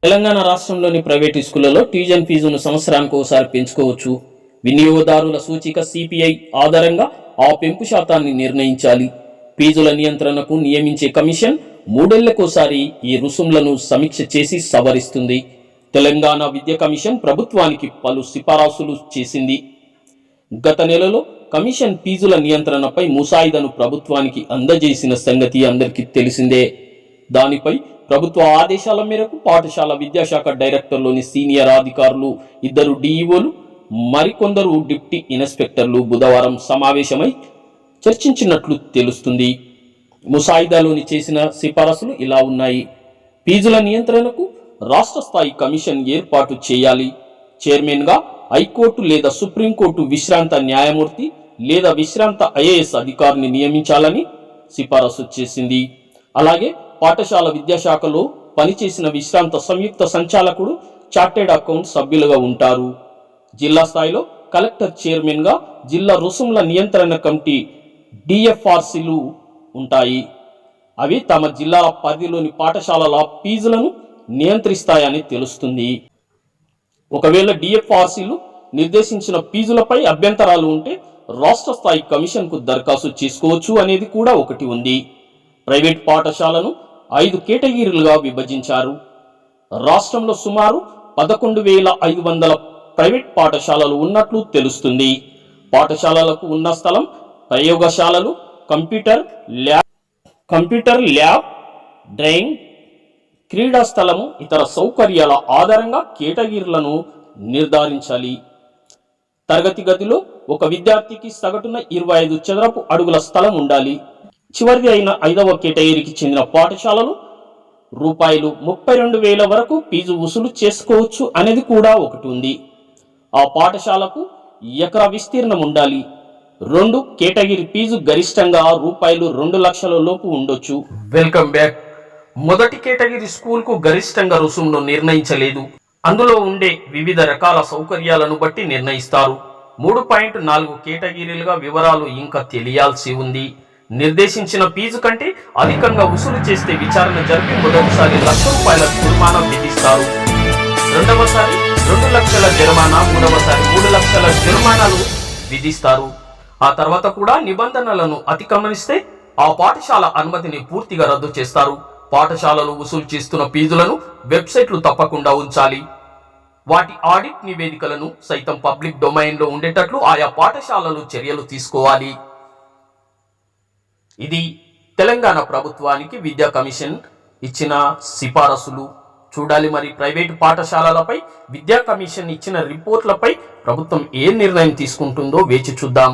తెలంగాణ రాష్ట్రంలోని ప్రైవేటు స్కూళ్లలో ట్యూషన్ ఫీజును సంవత్సరానికి ఒకసారి పెంచుకోవచ్చు. వినియోగదారుల సూచిక సిపిఐ ఆధారంగా ఆ పెంపు శాతాన్ని నిర్ణయించాలి. ఫీజుల నియంత్రణకు నియమించే కమిషన్ 3 ఏళ్లకోసారి ఈ రుసుంలను సమీక్ష చేసి సవరిస్తుంది. తెలంగాణ విద్యా కమిషన్ ప్రభుత్వానికి పలు సిఫారసులు చేసింది. గత నెలలో కమిషన్ ఫీజుల నియంత్రణపై ముసాయిదాను ప్రభుత్వానికి అందజేసిన సంగతి అందరికీ తెలిసిందే. దానిపై ప్రభుత్వ ఆదేశాల మేరకు పాఠశాల విద్యాశాఖ డైరెక్టర్లోని సీనియర్ అధికారులు, 2 డిఈఓలు, మరికొందరు డిప్టీ ఇన్స్పెక్టర్లు బుధవారం సమావేశమై చర్చించినట్లు తెలుస్తుంది. ముసాయిదాలోని చేసిన సిఫారసులు ఇలా ఉన్నాయి. ఫీజుల నియంత్రణకు రాష్ట్ర స్థాయి కమిషన్ ఏర్పాటు చేయాలి. చైర్మన్గా హైకోర్టు లేదా సుప్రీంకోర్టు విశ్రాంత న్యాయమూర్తి లేదా విశ్రాంత ఐఏఎస్ అధికారిని నియమించాలని సిఫారసు చేసింది. అలాగే పాఠశాల విద్యాశాఖలో పనిచేసిన విశ్రాంత సంయుక్త సంచాలకుడు, చార్టెడ్ అకౌంట్ సభ్యులుగా ఉంటారు. జిల్లా స్థాయిలో కలెక్టర్ చైర్మన్గా జిల్లా రుసుముల నియంత్రణ కమిటీ డిఎఫ్ఆర్సీలు ఉంటాయి. అవి తమ జిల్లాల పరిధిలోని పాఠశాలల ఫీజులను నియంత్రిస్తాయని తెలుస్తుంది. ఒకవేళ డిఎఫ్ఆర్సీలు నిర్దేశించిన ఫీజులపై అభ్యంతరాలు ఉంటే రాష్ట్ర స్థాయి కమిషన్కు దరఖాస్తు చేసుకోవచ్చు అనేది కూడా ఒకటి ఉంది. ప్రైవేట్ పాఠశాలను 5 కేటగిరీలుగా విభజించారు. రాష్ట్రంలో సుమారు 11,500 ప్రైవేట్ పాఠశాలలు ఉన్నట్లు తెలుస్తుంది. పాఠశాలలకు ఉన్న స్థలం, ప్రయోగశాలలు, కంప్యూటర్ ల్యాబ్, డ్రాయింగ్, క్రీడా స్థలము, ఇతర సౌకర్యాల ఆధారంగా కేటగిరీలను నిర్ధారించాలి. తరగతి గదిలో ఒక విద్యార్థికి సగటున 25 చదరపు అడుగుల స్థలం ఉండాలి. చివరిది అయిన 5వ కేటగిరీకి చెందిన పాఠశాలలు రూపాయలు 32,000 వరకు ఫీజు వసూలు చేసుకోవచ్చు అనేది కూడా ఒకటి ఉంది. ఆ పాఠశాలకు ఎకరా విస్తీర్ణం ఉండాలి. 2 కేటగిరీ ఫీజు గరిష్టంగా రూపాయలు 2 లక్షల లోపు ఉండొచ్చు. Welcome back. మొదటి కేటగిరీ స్కూల్కు గరిష్టంగా రుసుమును నిర్ణయించలేదు. అందులో ఉండే వివిధ రకాల సౌకర్యాలను బట్టి నిర్ణయిస్తారు. 3.4 కేటగిరీలుగా వివరాలు ఇంకా తెలియాల్సి ఉంది. నిర్దేశించిన ఫీజు కంటే అధికంగా వసూలు చేస్తే విచారణ జరిపి మొదటిసారి ₹1,00,000 జరిమానా విధిస్తారు. రెండవసారి 2 లక్షల జరిమానా, మూడవసారి 3 లక్షల జరిమానాలు విధిస్తారు. ఆ తర్వాత కూడా నిబంధనలను అతిక్రమిస్తే ఆ పాఠశాల అనుమతిని పూర్తిగా రద్దు చేస్తారు. పాఠశాలలు వసూలు చేస్తున్న ఫీజులను వెబ్సైట్లు తప్పకుండా ఉంచాలి. వాటి ఆడిట్ నివేదికలను సైతం పబ్లిక్ డొమైన్లో ఉండేటట్లు ఆయా పాఠశాలలు చర్యలు తీసుకోవాలి. ఇది తెలంగాణ ప్రభుత్వానికి విద్యా కమిషన్ ఇచ్చిన సిఫారసులు. చూడాలి మరి ప్రైవేటు పాఠశాలలపై విద్యా కమిషన్ ఇచ్చిన రిపోర్ట్లపై ప్రభుత్వం ఏ నిర్ణయం తీసుకుంటుందో వేచి చూద్దాం.